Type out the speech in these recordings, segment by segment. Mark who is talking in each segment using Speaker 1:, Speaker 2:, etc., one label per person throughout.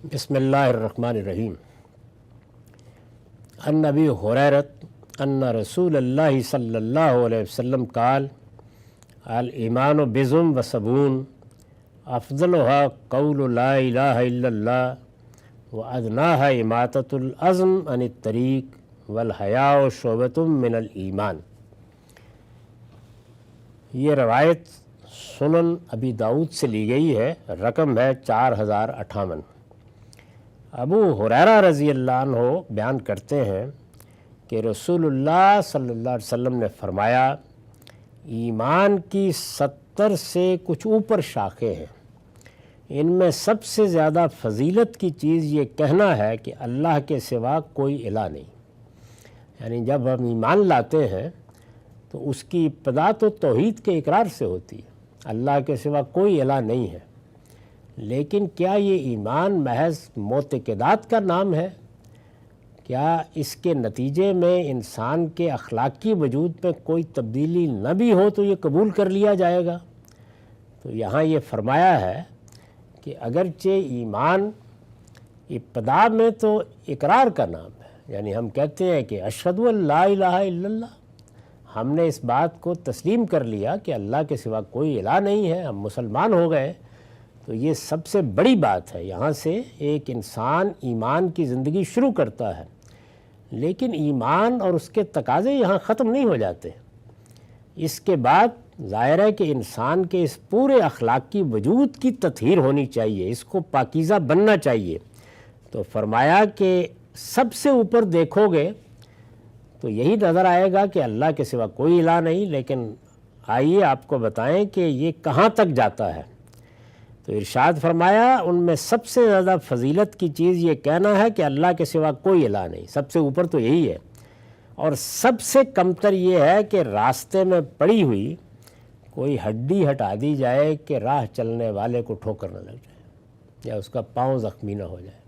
Speaker 1: بسم اللہ الرحمن الرحیم۔ عن ابی ہریرہ ان رسول اللہ صلی اللہ علیہ وسلم قال الایمان بضع وسبعون افضلها قول لا الہ الا اللہ وادناها اماطۃ العظم عن الطریق والحیاء شعبۃ من الایمان۔ یہ روایت سنن ابی داؤد سے لی گئی ہے، رقم ہے 4058۔ ابو ہریرہ رضی اللہ عنہ بیان کرتے ہیں کہ رسول اللہ صلی اللہ علیہ وسلم نے فرمایا، ایمان کی 70 سے کچھ اوپر شاخیں ہیں، ان میں سب سے زیادہ فضیلت کی چیز یہ کہنا ہے کہ اللہ کے سوا کوئی الہ نہیں۔ یعنی جب ہم ایمان لاتے ہیں تو اس کی ابتدا تو توحید کے اقرار سے ہوتی ہے، اللہ کے سوا کوئی الہ نہیں ہے۔ لیکن کیا یہ ایمان محض معتقدات کا نام ہے؟ کیا اس کے نتیجے میں انسان کے اخلاقی وجود میں کوئی تبدیلی نہ بھی ہو تو یہ قبول کر لیا جائے گا؟ تو یہاں یہ فرمایا ہے کہ اگرچہ ایمان ابتدا میں تو اقرار کا نام ہے، یعنی ہم کہتے ہیں کہ اشہد ان لا الہ الا اللہ، ہم نے اس بات کو تسلیم کر لیا کہ اللہ کے سوا کوئی الہ نہیں ہے، ہم مسلمان ہو گئے، تو یہ سب سے بڑی بات ہے۔ یہاں سے ایک انسان ایمان کی زندگی شروع کرتا ہے، لیکن ایمان اور اس کے تقاضے یہاں ختم نہیں ہو جاتے۔ اس کے بعد ظاہر ہے کہ انسان کے اس پورے اخلاقی وجود کی تطہیر ہونی چاہیے، اس کو پاکیزہ بننا چاہیے۔ تو فرمایا کہ سب سے اوپر دیکھو گے تو یہی نظر آئے گا کہ اللہ کے سوا کوئی الہ نہیں، لیکن آئیے آپ کو بتائیں کہ یہ کہاں تک جاتا ہے۔ تو ارشاد فرمایا، ان میں سب سے زیادہ فضیلت کی چیز یہ کہنا ہے کہ اللہ کے سوا کوئی الہ نہیں، سب سے اوپر تو یہی ہے، اور سب سے کمتر یہ ہے کہ راستے میں پڑی ہوئی کوئی ہڈی ہٹا دی جائے کہ راہ چلنے والے کو ٹھوکر نہ لگ جائے یا اس کا پاؤں زخمی نہ ہو جائے۔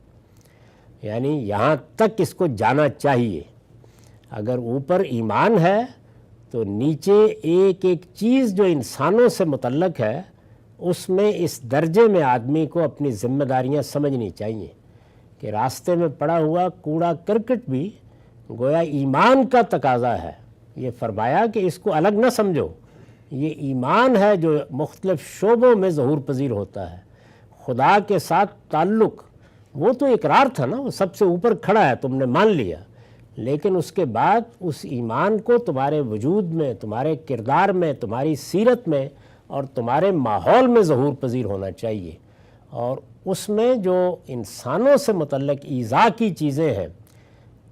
Speaker 1: یعنی یہاں تک اس کو جانا چاہیے۔ اگر اوپر ایمان ہے تو نیچے ایک ایک چیز جو انسانوں سے متعلق ہے اس میں اس درجے میں آدمی کو اپنی ذمہ داریاں سمجھنی چاہیے کہ راستے میں پڑا ہوا کوڑا کرکٹ بھی گویا ایمان کا تقاضا ہے۔ یہ فرمایا کہ اس کو الگ نہ سمجھو، یہ ایمان ہے جو مختلف شعبوں میں ظہور پذیر ہوتا ہے۔ خدا کے ساتھ تعلق وہ تو اقرار تھا نا، وہ سب سے اوپر کھڑا ہے، تم نے مان لیا، لیکن اس کے بعد اس ایمان کو تمہارے وجود میں، تمہارے کردار میں، تمہاری سیرت میں اور تمہارے ماحول میں ظہور پذیر ہونا چاہیے، اور اس میں جو انسانوں سے متعلق ایذا کی چیزیں ہیں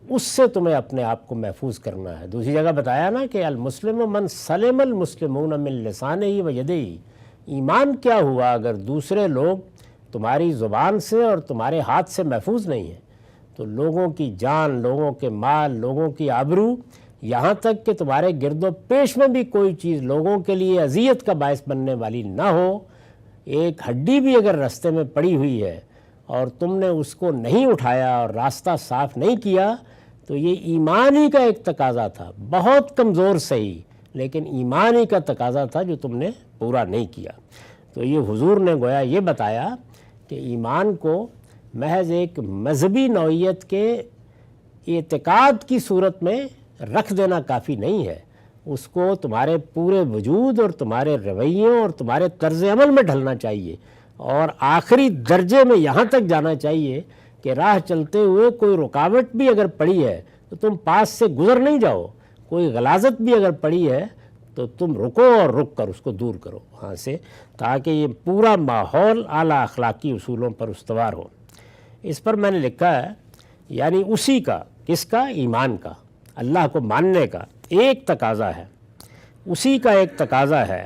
Speaker 1: اس سے تمہیں اپنے آپ کو محفوظ کرنا ہے۔ دوسری جگہ بتایا نا کہ المسلم من سلم المسلمون من لسانہ و یدہ، ایمان کیا ہوا اگر دوسرے لوگ تمہاری زبان سے اور تمہارے ہاتھ سے محفوظ نہیں ہیں؟ تو لوگوں کی جان، لوگوں کے مال، لوگوں کی آبرو، یہاں تک کہ تمہارے گرد و پیش میں بھی کوئی چیز لوگوں کے لیے اذیت کا باعث بننے والی نہ ہو، ایک ہڈی بھی اگر راستے میں پڑی ہوئی ہے اور تم نے اس کو نہیں اٹھایا اور راستہ صاف نہیں کیا، تو یہ ایمان ہی کا ایک تقاضا تھا، بہت کمزور صحیح، لیکن ایمان ہی کا تقاضا تھا جو تم نے پورا نہیں کیا۔ تو یہ حضور نے گویا یہ بتایا کہ ایمان کو محض ایک مذہبی نوعیت کے اعتقاد کی صورت میں رکھ دینا کافی نہیں ہے، اس کو تمہارے پورے وجود اور تمہارے رویوں اور تمہارے طرز عمل میں ڈھلنا چاہیے، اور آخری درجے میں یہاں تک جانا چاہیے کہ راہ چلتے ہوئے کوئی رکاوٹ بھی اگر پڑی ہے تو تم پاس سے گزر نہیں جاؤ، کوئی غلاظت بھی اگر پڑی ہے تو تم رکو اور رک کر اس کو دور کرو وہاں سے، تاکہ یہ پورا ماحول اعلیٰ اخلاقی اصولوں پر استوار ہو۔ اس پر میں نے لکھا ہے، یعنی اسی کا، کس کا؟ ایمان کا، اللہ کو ماننے کا ایک تقاضا ہے، اسی کا ایک تقاضا ہے،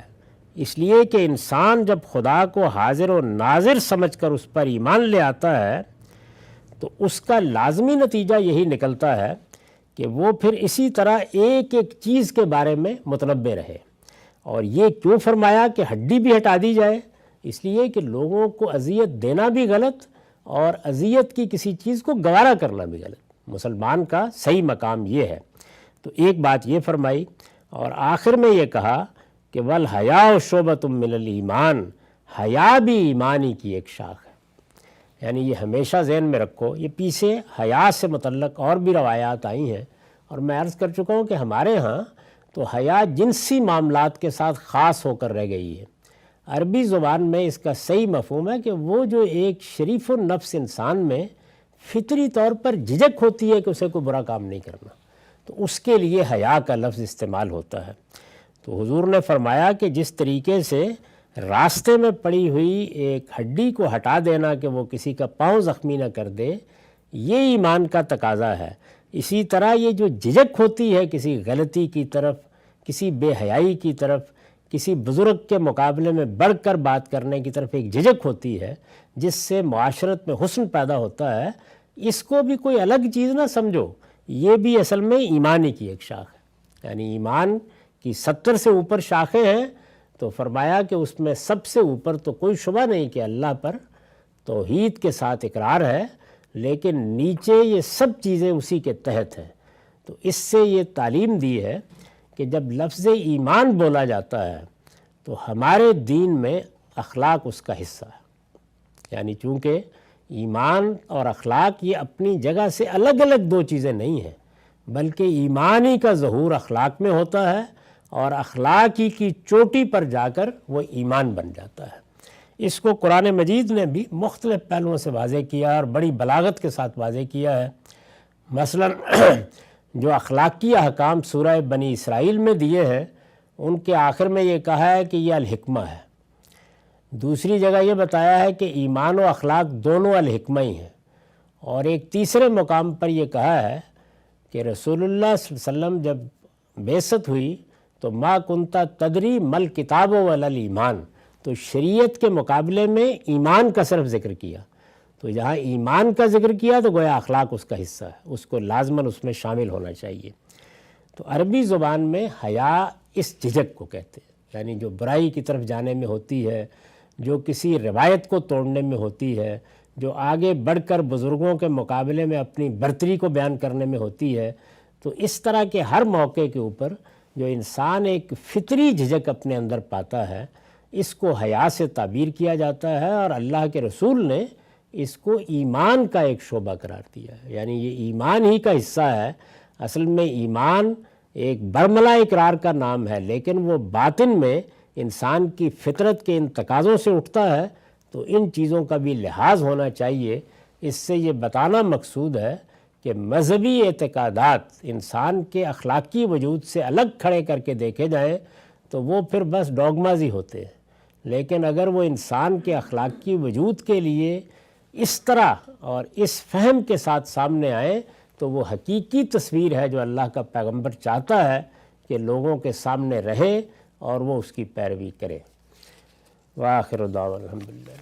Speaker 1: اس لیے کہ انسان جب خدا کو حاضر و ناظر سمجھ کر اس پر ایمان لے آتا ہے تو اس کا لازمی نتیجہ یہی نکلتا ہے کہ وہ پھر اسی طرح ایک ایک چیز کے بارے میں متنبع رہے۔ اور یہ کیوں فرمایا کہ ہڈی بھی ہٹا دی جائے؟ اس لیے کہ لوگوں کو اذیت دینا بھی غلط اور اذیت کی کسی چیز کو گوارا کرنا بھی غلط۔ مسلمان کا صحیح مقام یہ ہے۔ تو ایک بات یہ فرمائی، اور آخر میں یہ کہا کہ والحیاء شعبۃ من الایمان، حیا بھی ایمانی کی ایک شاخ ہے۔ یعنی یہ ہمیشہ ذہن میں رکھو۔ یہ پیچھے حیا سے متعلق اور بھی روایات آئی ہیں، اور میں عرض کر چکا ہوں کہ ہمارے ہاں تو حیا جنسی معاملات کے ساتھ خاص ہو کر رہ گئی ہے۔ عربی زبان میں اس کا صحیح مفہوم ہے کہ وہ جو ایک شریف النفس انسان میں فطری طور پر جھجک ہوتی ہے کہ اسے کوئی برا کام نہیں کرنا، تو اس کے لیے حیا کا لفظ استعمال ہوتا ہے۔ تو حضور نے فرمایا کہ جس طریقے سے راستے میں پڑی ہوئی ایک ہڈی کو ہٹا دینا کہ وہ کسی کا پاؤں زخمی نہ کر دے، یہ ایمان کا تقاضا ہے، اسی طرح یہ جو جھجک ہوتی ہے کسی غلطی کی طرف، کسی بے حیائی کی طرف، کسی بزرگ کے مقابلے میں بڑھ کر بات کرنے کی طرف ایک جھجک ہوتی ہے جس سے معاشرت میں حسن پیدا ہوتا ہے، اس کو بھی کوئی الگ چیز نہ سمجھو، یہ بھی اصل میں ایمان ہی کی ایک شاخ ہے۔ یعنی ایمان کی 70 سے اوپر شاخیں ہیں، تو فرمایا کہ اس میں سب سے اوپر تو کوئی شبہ نہیں کہ اللہ پر توحید کے ساتھ اقرار ہے، لیکن نیچے یہ سب چیزیں اسی کے تحت ہیں۔ تو اس سے یہ تعلیم دی ہے کہ جب لفظ ایمان بولا جاتا ہے تو ہمارے دین میں اخلاق اس کا حصہ ہے۔ یعنی چونکہ ایمان اور اخلاق یہ اپنی جگہ سے الگ الگ دو چیزیں نہیں ہیں، بلکہ ایمان ہی کا ظہور اخلاق میں ہوتا ہے، اور اخلاق ہی کی چوٹی پر جا کر وہ ایمان بن جاتا ہے۔ اس کو قرآن مجید نے بھی مختلف پہلوؤں سے واضح کیا اور بڑی بلاغت کے ساتھ واضح کیا ہے۔ مثلا جو اخلاقی احکام سورہ بنی اسرائیل میں دیے ہیں، ان کے آخر میں یہ کہا ہے کہ یہ الحکمہ ہے۔ دوسری جگہ یہ بتایا ہے کہ ایمان و اخلاق دونوں الحکمہ ہی ہیں، اور ایک تیسرے مقام پر یہ کہا ہے کہ رسول اللہ صلی اللہ علیہ وسلم جب بعثت ہوئی تو ما کنتا تدری مل کتاب ولا ایمان، تو شریعت کے مقابلے میں ایمان کا صرف ذکر کیا، تو جہاں ایمان کا ذکر کیا تو گویا اخلاق اس کا حصہ ہے، اس کو لازماً اس میں شامل ہونا چاہیے۔ تو عربی زبان میں حیا اس جھجک کو کہتے ہیں، یعنی جو برائی کی طرف جانے میں ہوتی ہے، جو کسی روایت کو توڑنے میں ہوتی ہے، جو آگے بڑھ کر بزرگوں کے مقابلے میں اپنی برتری کو بیان کرنے میں ہوتی ہے۔ تو اس طرح کے ہر موقع کے اوپر جو انسان ایک فطری جھجک اپنے اندر پاتا ہے، اس کو حیا سے تعبیر کیا جاتا ہے، اور اللہ کے رسول نے اس کو ایمان کا ایک شعبہ قرار دیا ہے۔ یعنی یہ ایمان ہی کا حصہ ہے۔ اصل میں ایمان ایک برملا اقرار کا نام ہے، لیکن وہ باطن میں انسان کی فطرت کے ان تقاضوں سے اٹھتا ہے، تو ان چیزوں کا بھی لحاظ ہونا چاہیے۔ اس سے یہ بتانا مقصود ہے کہ مذہبی اعتقادات انسان کے اخلاقی وجود سے الگ کھڑے کر کے دیکھے جائیں تو وہ پھر بس ڈوگماز ہی ہوتے ہیں، لیکن اگر وہ انسان کے اخلاقی وجود کے لیے اس طرح اور اس فہم کے ساتھ سامنے آئیں تو وہ حقیقی تصویر ہے جو اللہ کا پیغمبر چاہتا ہے کہ لوگوں کے سامنے رہے اور وہ اس کی پیروی کرے۔ وآخر دعوانا الحمدللہ۔